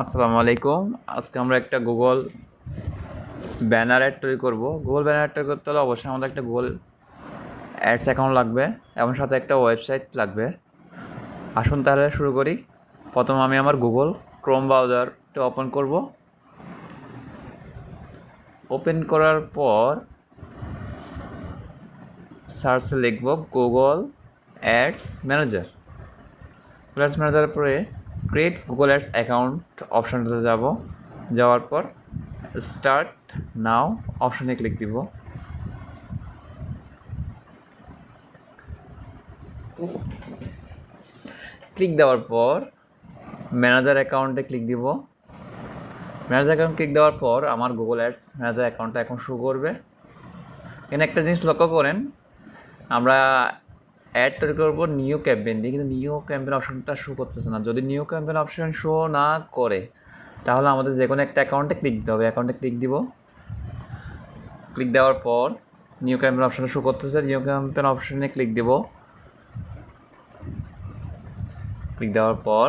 আসসালামু আলাইকুম। আজকে আমরা একটা গুগল ব্যানার অ্যাড তৈরি করব। গুগল ব্যানার অ্যাড তৈরি করতে হলে অবশ্যই আমাদের একটা গুগল অ্যাডস অ্যাকাউন্ট লাগবে এবং সাথে একটা ওয়েবসাইট লাগবে। আসুন তাহলে শুরু করি। প্রথম আমি আমার গুগল ক্রোম ব্রাউজারটা ওপেন করব। ওপেন করার পর সার্চে লিখব Google ads manager. Google ads ম্যানেজারের পরে ক্রিয়েট গুগল অ্যাডস অ্যাকাউন্ট অপশানটাতে যাব। যাওয়ার পর স্টার্ট নাও অপশানে ক্লিক দিব। ক্লিক দেওয়ার পর ম্যানেজার অ্যাকাউন্টে ক্লিক দিব। ম্যানেজার অ্যাকাউন্ট ক্লিক দেওয়ার পর আমার গুগল অ্যাডস ম্যানেজার অ্যাকাউন্টটা এখন শো করবে। এখানে একটা জিনিস লক্ষ্য করেন, আমরা অ্যাড তৈরি করবো নিউ ক্যাম্পেইন দিয়ে, কিন্তু নিউ ক্যাম্পেইন অপশনটা শো করতেছে না। যদি নিউ ক্যাম্পেইন অপশন শো না করে তাহলে আমাদের যে কোনো একটা অ্যাকাউন্টে ক্লিক দিতে হবে। অ্যাকাউন্টে ক্লিক দিব। ক্লিক দেওয়ার পর নিউ ক্যাম্পেইন অপশনটা শো করতেছে। নিউ ক্যাম্পেইন অপশনে ক্লিক দিব। ক্লিক দেওয়ার পর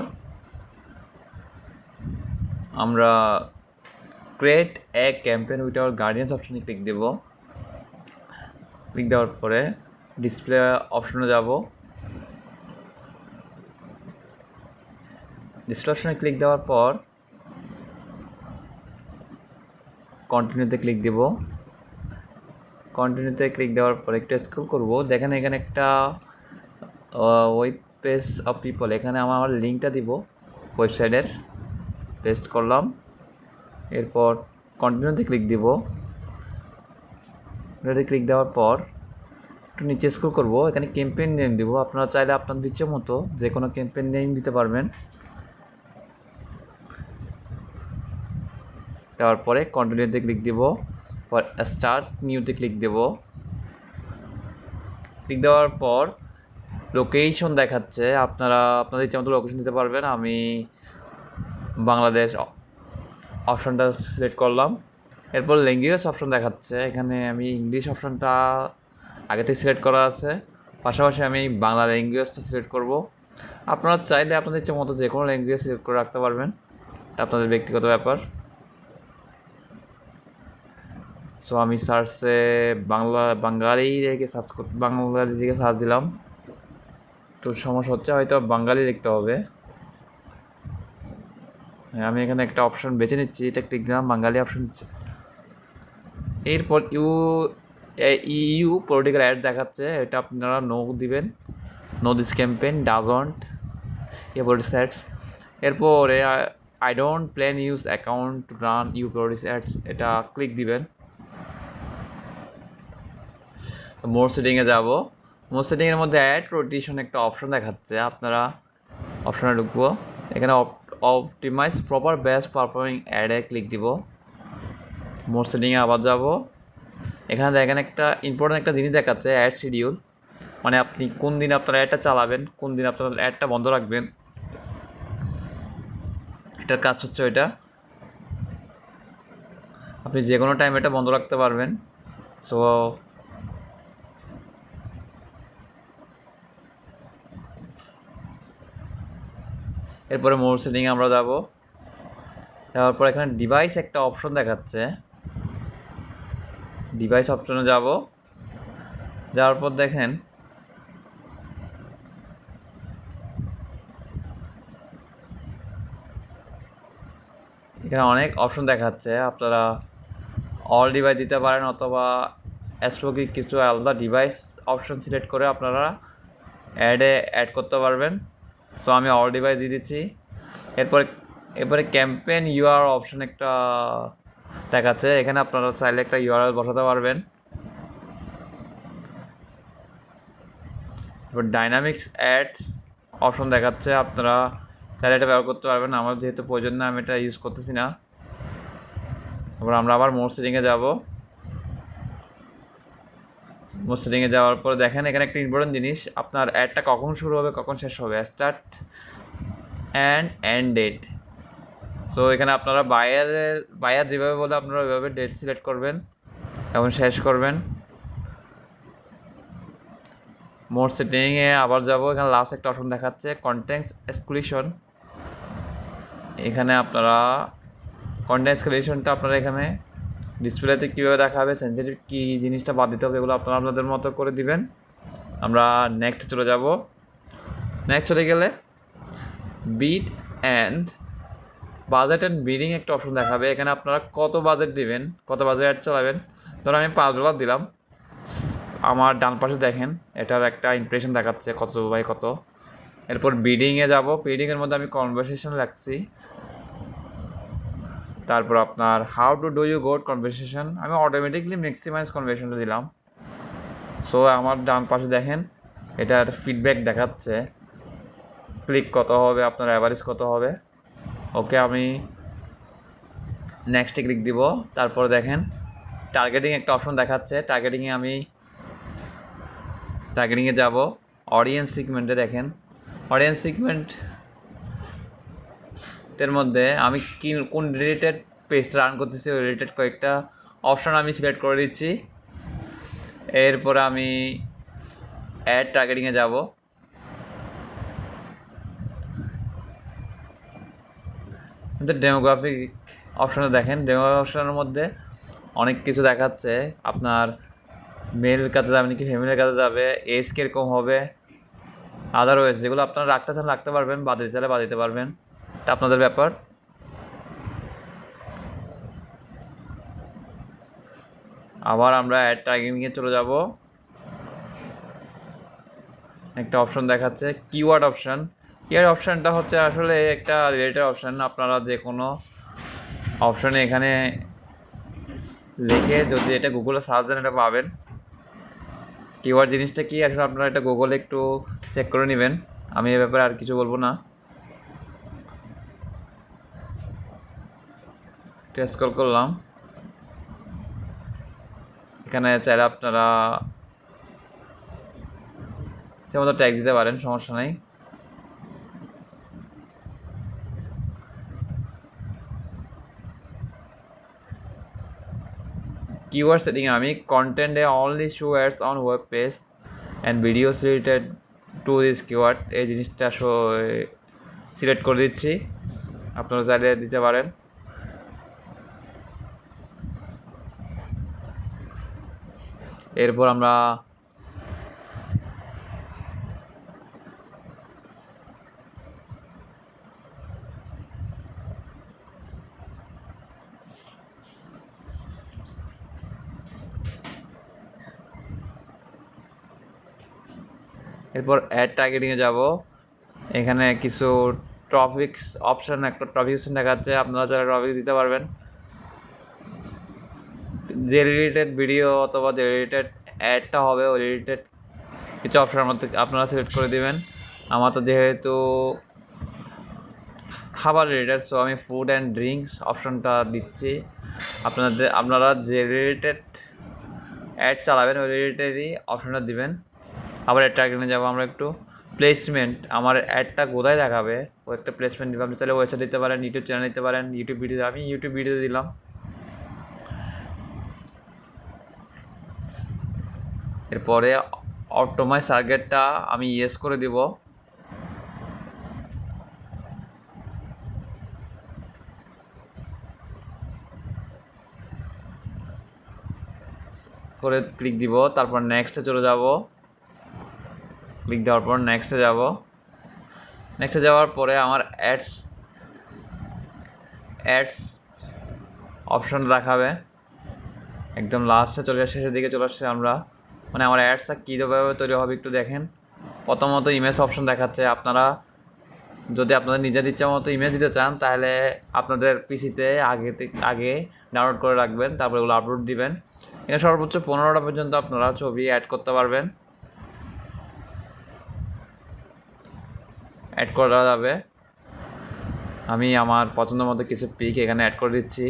আমরা create a campaign with our guardians অপশনে ক্লিক দেব। ক্লিক দেওয়ার পরে ডিসপ্লে অপশনে যাব। ডিসপ্লে অপশনে ক্লিক দেওয়ার পর কন্টিনিউতে ক্লিক দেব। কন্টিনিউতে ক্লিক দেওয়ার পর একটু স্ক্রল করব। দেখেন এখানে একটা ওয়েব পেজ অফ পিপল, এখানে আমার লিঙ্কটা দিব ওয়েবসাইটের। পেস্ট করলাম। এরপর কন্টিনিউতে ক্লিক দিব। এটাতে ক্লিক দেওয়ার পর একটু নিচে স্ক্রল করব। এখানে ক্যাম্পেইন নেম দিব। আপনারা চাইলে আপনাদের ইচ্ছে মতো যে কোনো ক্যাম্পেইন নেম দিতে পারবেন। দেওয়ার পরে কন্টিনিউতে ক্লিক দিব। পর স্টার্ট নিউতে ক্লিক দেব। ক্লিক দেওয়ার পর লোকেশন দেখাচ্ছে, আপনারা আপনাদের ইচ্ছে মতো লোকেশন দিতে পারবেন। আমি বাংলাদেশ অপশনটা সিলেক্ট করলাম। এরপর ল্যাঙ্গুয়েজ অপশন দেখাচ্ছে, এখানে আমি ইংলিশ অপশনটা আগে থেকে সিলেক্ট করা আছে, পাশাপাশি আমি বাংলা ল্যাঙ্গুয়েজটা সিলেক্ট করব। আপনারা চাইলে আপনাদের ইচ্ছে মতো যে কোনো ল্যাঙ্গুয়েজ সিলেক্ট করে রাখতে পারবেন, এটা আপনাদের ব্যক্তিগত ব্যাপার। সো আমি সার্চে বাঙালি রেখে বাঙালি দিকে সার্চ দিলাম। একটু সমস্যা হচ্ছে, হয়তো বাঙালি লিখতে হবে। আমি এখানে একটা অপশন বেছে নিচ্ছি, এটা ক্লিক দিলাম, বাঙালি অপশন দিচ্ছি। এরপর ইউ পলিটিক্যাল অ্যাড দেখাচ্ছে, এটা আপনারা নো দিবেন। No this campaign doesn't politics ads. এরপরে I don't plan use account run you politics ads, এটা ক্লিক দিবেন। তো মোর সেটিংয়ে যাব। মোর সেটিংয়ের মধ্যে অ্যাড রোটেশন একটা অপশন দেখাচ্ছে, আপনারা অপশনে ঢুকবো। এখানে অপটিমাইজ প্রপার বেস্ট পারফর্মিং অ্যাডে ক্লিক দিব। মোর সেটিংয়ে আবার যাব। এখানে দেখেন একটা ইম্পর্টেন্ট একটা জিনিস দেখাচ্ছে, অ্যাড শিডিউল, মানে আপনি কোন দিন আপনার অ্যাডটা চালাবেন, কোন দিন আপনার অ্যাডটা বন্ধ রাখবেন, এটার কাজ হচ্ছে ওইটা। আপনি যে কোনো টাইম এটা বন্ধ রাখতে পারবেন। সো এরপরে মোর সেটিংয়ে আমরা যাব। যাওয়ার পর এখানে ডিভাইস একটা অপশন দেখাচ্ছে, ডিভাইস অপশনে যাব। যাওয়ার পর দেখেন এখানে অনেক অপশন দেখাচ্ছে, আপনারা অল ডিভাইস দিতে পারেন অথবা স্পেসিফিক কিছু আলাদা ডিভাইস অপশন সিলেক্ট করে আপনারা অ্যাড করতে পারবেন। সো আমি অল ডিভাইস দিয়ে দিচ্ছি। এরপরে ক্যাম্পেইন ইউআর অপশন একটা দেখাচ্ছে, এখানে আপনারা চাইলে একটা ইউআরএল বসাতে পারবেন। এবার ডাইনামিক্স অ্যাডস অপশন দেখাচ্ছে, আপনারা চাইলে এটা ব্যবহার করতে পারবেন। আমার যেহেতু প্রয়োজন না, আমি এটা ইউজ করতেছি না। তারপর আমরা আবার মোর সেটিংয়ে যাব। মোর সেটিংয়ে যাওয়ার পর দেখেন এখানে একটা ইম্পর্টেন্ট জিনিস, আপনার অ্যাডটা কখন শুরু হবে কখন শেষ হবে, start and end date. So এখানে আপনারা বায়ার যেভাবে বলে আপনারা ওইভাবে ডেট সিলেক্ট করবেন এবং শেষ করবেন। মোর সেটিংয়ে আবার যাব। এখানে লাস্ট একটা অপশন দেখাচ্ছে কন্টেন্টস এক্সক্লুশন, এখানে আপনারা কন্টেন্ট এসকেলেশনটা আপনারা এখানে ডিসপ্লেতে কীভাবে দেখাবে, সেন্সিটিভ কী জিনিসটা বাদ দিতে হবে, এগুলো আপনারা আপনাদের মতো করে দিবেন। আমরা নেক্সট চলে যাব। নেক্সট চলে গেলে বিড অ্যান্ড বাজেট অ্যান্ড বিডিং একটা অপশন দেখাবে। এখানে আপনারা কত বাজেট দিবেন, কত বাজেট অ্যাড চালাবেন। ধরো আমি $5 দিলাম, আমার ডান পাশে দেখেন এটার একটা ইমপ্রেশন দেখাচ্ছে কত বাই কত। এরপর বিডিংয়ে যাব, বিডিংয়ের মধ্যে আমি কনভারসেশন রাখছি। তারপর আপনার how to do you got conversation, আমি অটোমেটিকলি ম্যাক্সিমাইজ কনভারসেশনটা দিলাম। সো আমার ডান পাশে দেখেন এটার ফিডব্যাক দেখাচ্ছে ক্লিক কত হবে, আপনার অ্যাভারেজ কত হবে। ওকে, আমি নেক্সটে ক্লিক দিব। তারপর দেখেন টার্গেটিং একটা অপশন দেখাচ্ছে। টার্গেটিংয়ে যাব, অডিয়েন্স সিগমেন্টে দেখেন অডিয়েন্স সিগমেন্টের মধ্যে আমি কোন রিলেটেড পেজটা রান করতেছি ওই রিলেটেড কয়েকটা অপশন আমি সিলেক্ট করে দিচ্ছি। এরপরে আমি অ্যাড টার্গেটিংয়ে যাব। ডেমোগ্রাফিক অপশনে দেখেন, ডেমোগ্রাফিক অপশনের মধ্যে অনেক কিছু দেখাচ্ছে। আপনার মেলের কাছে যাবে নাকি ফ্যামিলির কাছে যাবে, এজ কীরকম হবে, আদারওয়াইজ যেগুলো আপনারা রাখতে চান রাখতে পারবেন, বাদ দিতে চাইলে বাদ দিতে পারবেন, এটা আপনাদের ব্যাপার। আবার আমরা অ্যাড টার্গেটিংয়ে চলে যাব। একটা অপশন দেখাচ্ছে কিওয়ার্ড অপশনটা হচ্ছে আসলে একটা রিলেটেড অপশন। আপনারা যে কোনো অপশনে এখানে লিখে যদি এটা গুগলে সার্চ দেন এটা পাবেন। কিওয়ার্ড জিনিসটা কি আসলে আপনারা এটা গুগলে একটু চেক করে নেবেন, আমি এ ব্যাপারে আর কিছু বলবো না। স্ক্রল করলাম, এখানে চাইলে আপনারা যেমন ট্যাগ দিতে পারেন, সমস্যা নেই। কিওয়ার্ড সেটিং আমি কন্টেন্টে only show ads on web page and videos related to this keyword, এই জিনিসটা সিলেক্ট করে দিচ্ছি, আপনারা চাইলে দিতে পারেন। এরপর আমরা অ্যাড টার্গেটিংয়ে যাব। এখানে কিছু একটা টপিক্স দেখাচ্ছে, আপনারা যারা টপিক্স দিতে পারবেন, যে রিলেটেড ভিডিও অথবা যে রিলেটেড অ্যাডটা হবে ওই রিলেটেড কিছু অপশন আপনারা সিলেক্ট করে দেবেন। আমার তো যেহেতু খাবার রিলেটেড, সো আমি ফুড অ্যান্ড ড্রিঙ্কস অপশনটা দিচ্ছি। আপনারা যে রিলেটেড অ্যাড চালাবেন ওই রিলেটেডই অপশনটা দিবেন। আবার অ্যাড টার্গেটে যাবো আমরা একটু প্লেসমেন্ট, আমার অ্যাডটা কোথায় দেখাবে ও একটা প্লেসমেন্ট দিবে। আপনি চাইলে ওয়েবসাইট দিতে পারেন, ইউটিউব চ্যানেল দিতে পারেন, ইউটিউব ভিডিও, আমি ইউটিউব ভিডিওতে দিলাম। এরপরে অটোমাইজ টার্গেটটা আমি ইয়েস করে দিব। করে ক্লিক দিব, তারপর নেক্সটে চলে যাব। ক্লিক দেওয়ার পর নেক্সটে যাওয়ার পরে আমার অ্যাডস অপশন দেখাবে। একদম লাস্টে চলে আসছে, শেষের দিকে চলে আসছে আমরা, মানে আমার অ্যাডসটা কীভাবে তৈরি হবে একটু দেখেন। প্রথমত ইমেজ অপশন দেখাচ্ছে। আপনারা যদি আপনাদের নিজের ইচ্ছা মতো ইমেজ দিতে চান তাহলে আপনাদের পিসিতে আগে ডাউনলোড করে রাখবেন, তারপরে ওগুলো আপলোড দিবেন। এখানে সর্বোচ্চ 15টা পর্যন্ত আপনারা ছবি অ্যাড করতে পারবেন, অ্যাড করা যাবে। আমি আমার পছন্দ মতো কিছু পিক এখানে অ্যাড করে দিচ্ছি।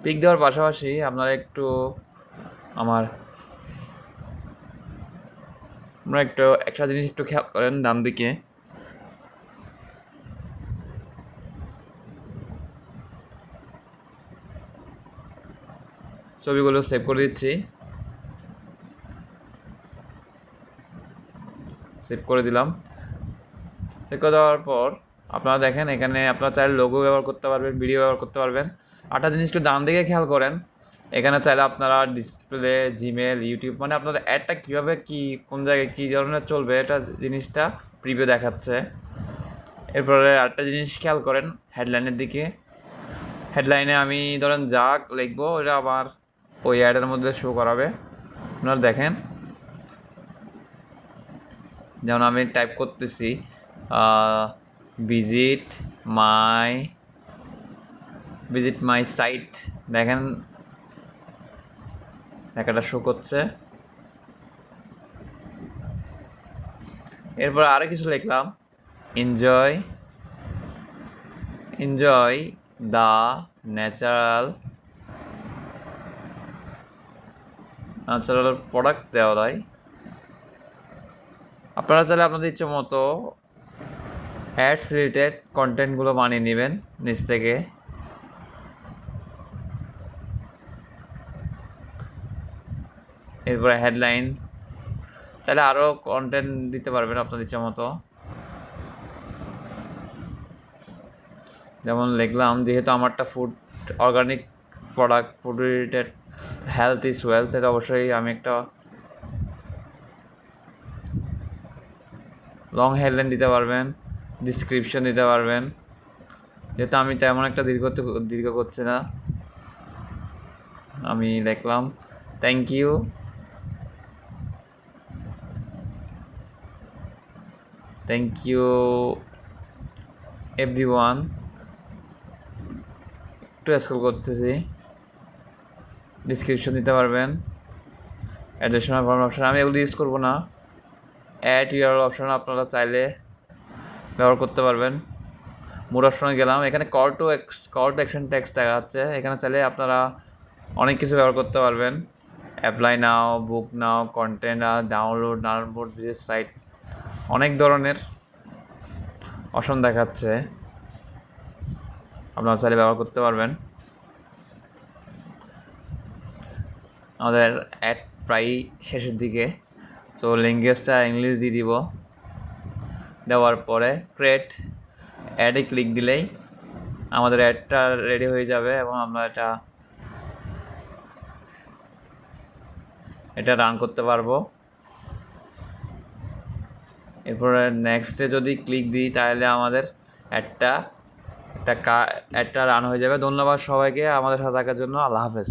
পিক দেওয়ার পাশাপাশি আপনারা একটু একটা জিনিস একটু খেয়াল করেন, ডান দিকে ছবিগুলো সেভ করে দিচ্ছি, সেভ করে দিলাম। সেভ করে দেওয়ার পর আপনারা দেখেন এখানে আপনারা চাইলে লোগো ব্যবহার করতে পারবেন, ভিডিও ব্যবহার করতে পারবেন। একটা জিনিস একটু ডান দিকে খেয়াল করেন, এখানে চাইলে আপনারা ডিসপ্লে, জিমেল, ইউটিউব, মানে আপনাদের অ্যাডটা কীভাবে কোন জায়গায় কী ধরনের চলবে এটা জিনিসটা প্রিভিউ দেখাচ্ছে। এরপরে আরেকটা জিনিস খেয়াল করেন হেডলাইনের দিকে। হেডলাইনে আমি ধরেন যা লিখবো এটা আমার ওই অ্যাডের মধ্যে শো করাবে। আপনারা দেখেন, যেমন আমি টাইপ করতেছি ভিজিট মাই সাইট, দেখেন লেখাটা শো করছে। এরপর আরও কিছু লিখলাম, এনজয় দ্য ন্যাচারাল প্রোডাক্ট দেওয়া হয়। আপনারা চাইলে আপনাদের ইচ্ছে মতো অ্যাডস রিলেটেড কন্টেন্টগুলো বানিয়ে নেবেন নিচ থেকে। এরপরে হেডলাইন চাইলে আরও কন্টেন্ট দিতে পারবেন আপনাদের ইচ্ছে মতো। যেমন লিখলাম, যেহেতু আমারটা food organic product, food related, health is wealth, এটা অবশ্যই আমি একটা লং হেডলাইন দিতে পারবেন, ডিসক্রিপশন দিতে পারবেন। যেহেতু আমি তেমন একটা দীর্ঘ করছি না, আমি লিখলাম থ্যাংক ইউ এভরিওয়ান। একটু স্ক্রল করতেছি, ডিসক্রিপশন দিতে পারবেন, অ্যাডিশনাল ফর্ম অপশন আমি এগুলো ইউজ করবো না। অ্যাড ইউআরএল অপশন আপনারা চাইলে ব্যবহার করতে পারবেন। মোর অপশনে গেলাম, এখানে কল টু অ্যাকশন টেক্সট দেখা যাচ্ছে। এখানে চাইলে আপনারা অনেক কিছু ব্যবহার করতে পারবেন, অ্যাপ্লাই নাও, বুক নাও, কন্টেন্ট ডাউনলোড ভিজিট সাইট, অনেক ধরনের অপশন দেখাচ্ছে, আপনারা চাইলে ব্যবহার করতে পারবেন। আমাদের অ্যাড প্রায় শেষের দিকে, সো ল্যাঙ্গুয়েজটা ইংলিশ দিয়ে দিব। দেওয়ার পরে ক্রিয়েট অ্যাডে ক্লিক দিলেই আমাদের অ্যাডটা রেডি হয়ে যাবে এবং আমরা এটা রান করতে পারবো। এরপরে নেক্সটে যদি ক্লিক দিই তাহলে আমাদের অ্যাডটা রান হয়ে যাবে। ধন্যবাদ সবাইকে আমাদের সাথে থাকার জন্য। আল্লাহ হাফেজ।